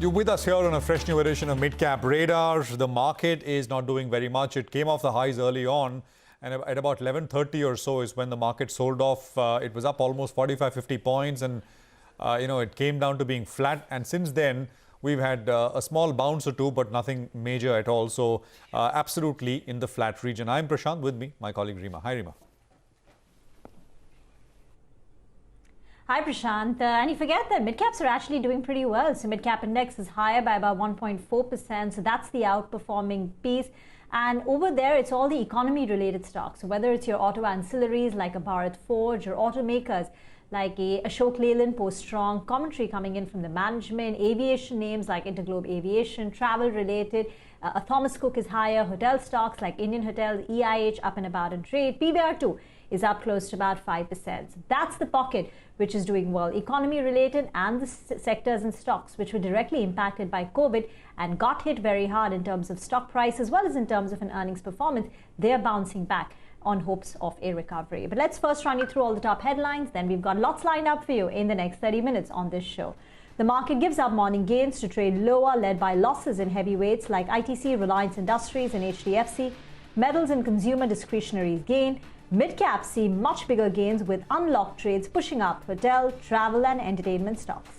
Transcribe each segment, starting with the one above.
You're with us here on a fresh new edition of Midcap Radar. The market is not doing very much. It came off the highs early on, and at about 11:30 or so is when the market sold off. It was up almost 45-50 points, and it came down to being flat. And since then, we've had a small bounce or two, but nothing major at all. So absolutely in the flat region. I'm Prashant, with me, my colleague Rima. Hi, Rima. Hi Prashant, and you forget that midcaps are actually doing pretty well. So midcap index is higher by about 1.4%. So that's the outperforming piece. And over there, it's all the economy related stocks. So whether it's your auto ancillaries like a Bharat Forge or automakers like a Ashok Leyland post strong commentary coming in from the management, aviation names like Interglobe Aviation, travel related, Thomas Cook is higher, hotel stocks like Indian Hotels, EIH up and about in trade, PBR2 is up close to about 5%. So that's the pocket which is doing well. Economy related and the sectors and stocks which were directly impacted by COVID and got hit very hard in terms of stock price as well as in terms of an earnings performance, they're bouncing back on hopes of a recovery. But let's first run you through all the top headlines. Then we've got lots lined up for you in the next 30 minutes on this show. The market gives up morning gains to trade lower, led by losses in heavyweights like ITC, Reliance Industries and HDFC. Metals and consumer discretionaries gain. Midcaps see much bigger gains with unlocked trades pushing up hotel, travel and entertainment stocks.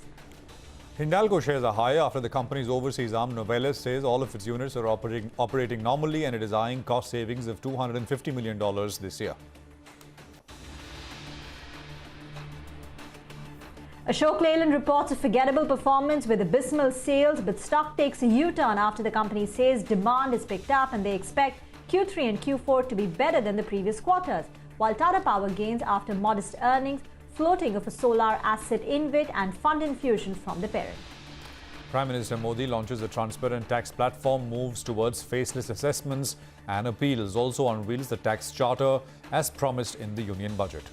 Hindalco shares are higher after the company's overseas arm Novelis says all of its units are operating normally, and it is eyeing cost savings of $250 million this year. Ashok Leyland reports a forgettable performance with abysmal sales, but stock takes a U-turn after the company says demand is picked up and they expect Q3 and Q4 to be better than the previous quarters, while Tata Power gains after modest earnings, floating of a solar asset InvIT and fund infusion from the parent. Prime Minister Modi launches a transparent tax platform, moves towards faceless assessments and appeals, also unveils the tax charter as promised in the union budget.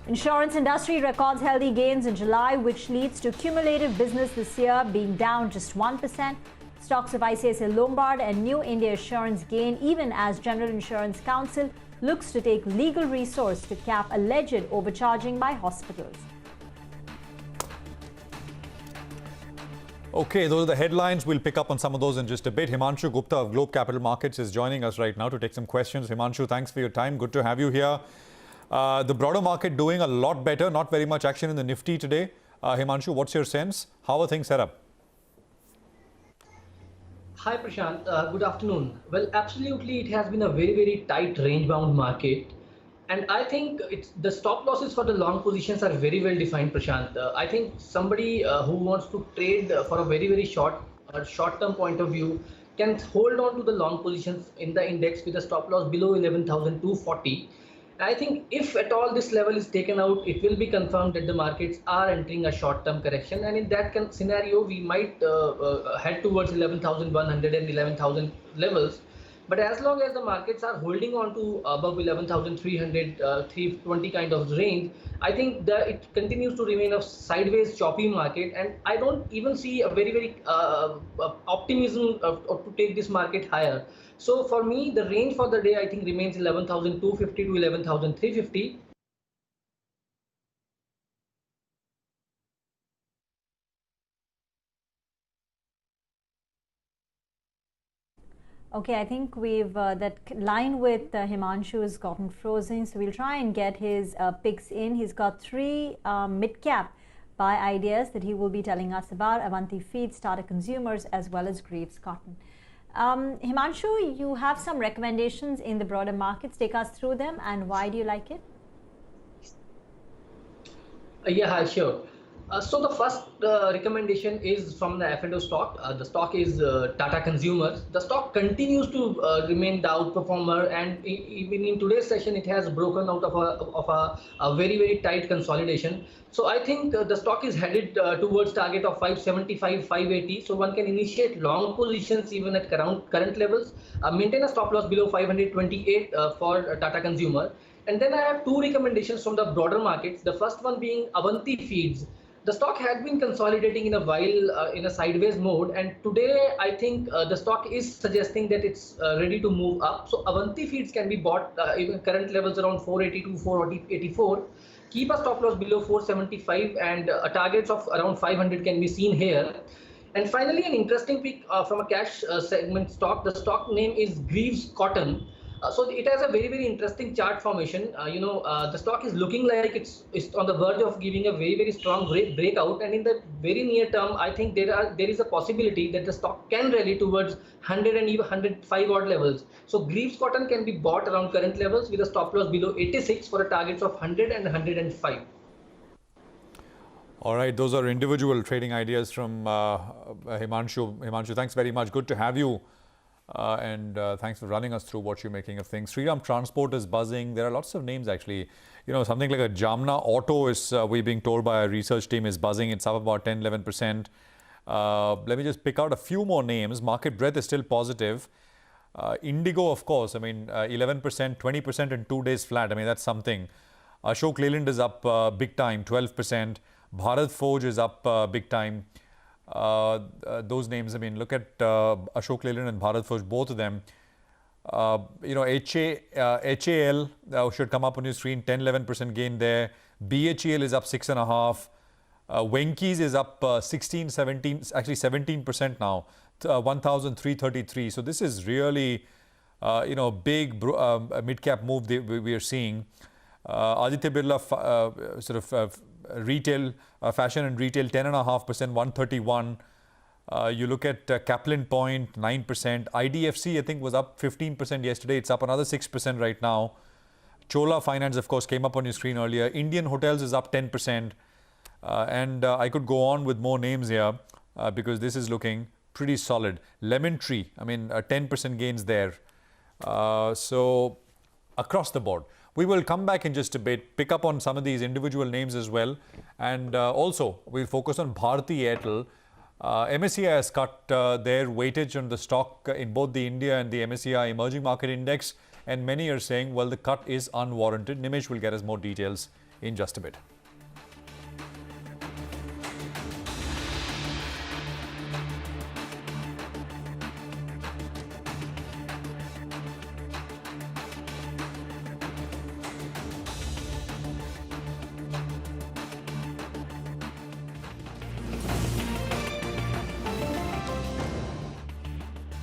Insurance industry records healthy gains in July, which leads to cumulative business this year being down just 1%. Stocks of ICICI Lombard and New India Assurance gain even as General Insurance Council looks to take legal resource to cap alleged overcharging by hospitals. Okay, those are the headlines. We'll pick up on some of those in just a bit. Himanshu Gupta of Globe Capital Markets is joining us right now to take some questions. Himanshu, thanks for your time. Good to have you here. The broader market doing a lot better, not very much action in the Nifty today. Himanshu, what's your sense? How are things set up? Hi Prashant, good afternoon. Well, absolutely, it has been a very tight range-bound market. And I think the stop losses for the long positions are very well defined, Prashant. I think somebody who wants to trade for a very short-term point of view can hold on to the long positions in the index with a stop loss below 11,240. I think if at all this level is taken out, it will be confirmed that the markets are entering a short-term correction, and in that scenario, we might head towards 11,100 and 11,000 levels. But as long as the markets are holding on to above 11,300, 320 kind of range, I think that it continues to remain a sideways choppy market, and I don't even see a very optimism to take this market higher. So for me, the range for the day, I think, remains 11,250 to 11,350. Okay, I think we've that line with Himanshu has gotten frozen, so we'll try and get his picks in. He's got three mid-cap buy ideas that he will be telling us about: Avanti Feeds, Tata Consumers, as well as Greaves Cotton. Himanshu, you have some recommendations in the broader markets. Take us through them, and why do you like it? Yeah, hi, sure. So the first recommendation is from the F&O stock. The stock is Tata Consumers. The stock continues to remain the outperformer, and even in today's session, it has broken out of a very tight consolidation. So I think the stock is headed towards target of 575, 580. So one can initiate long positions even at current levels. Maintain a stop loss below 528 for Tata Consumer. And then I have two recommendations from the broader markets. The first one being Avanti Feeds. The stock had been consolidating in a while in a sideways mode, and today I think the stock is suggesting that it's ready to move up. So Avanti feeds can be bought even current levels around 482, 484. Keep a stop loss below 475 and targets of around 500 can be seen here. And finally, an interesting pick from a cash segment stock. The stock name is Greaves Cotton. So it has a very interesting chart formation. The stock is looking like it's on the verge of giving a very strong breakout, and in the very near term, I think there is a possibility that the stock can rally towards 100 and even 105 odd levels. So Greaves Cotton can be bought around current levels with a stop loss below 86 for a targets of 100 and 105. All right, those are individual trading ideas from Himanshu. Himanshu, thanks very much. Good to have you. And thanks for running us through what you're making of things. Sriram Transport is buzzing. There are lots of names actually. You know, something like a Jamna Auto is, we're being told by our research team, is buzzing. It's up about 10-11%. Let me just pick out a few more names. Market breadth is still positive. Indigo, of course, I mean, 11%, 20% in 2 days flat. I mean, that's something. Ashok Leyland is up big time, 12%. Bharat Forge is up big time. Those names, I mean, look at Ashok Leyland and Bharat Forge, both of them. HAL should come up on your screen, 10-11% gain there. BHEL is up 6.5%. Venky's is up 16, 17, actually 17% now, 1,333. So this is really, big mid-cap move we are seeing. Aditya Birla retail, fashion and retail, 10.5%, 131. You look at Kaplan Point, 9%. IDFC, I think, was up 15% yesterday. It's up another 6% right now. Chola Finance, of course, came up on your screen earlier. Indian Hotels is up 10%. And I could go on with more names here because this is looking pretty solid. Lemon Tree, I mean, 10% gains there. So across the board. We will come back in just a bit, pick up on some of these individual names as well. And also, we'll focus on Bharti Airtel. MSCI has cut their weightage on the stock in both the India and the MSCI Emerging Market Index. And many are saying, well, the cut is unwarranted. Nimesh will get us more details in just a bit.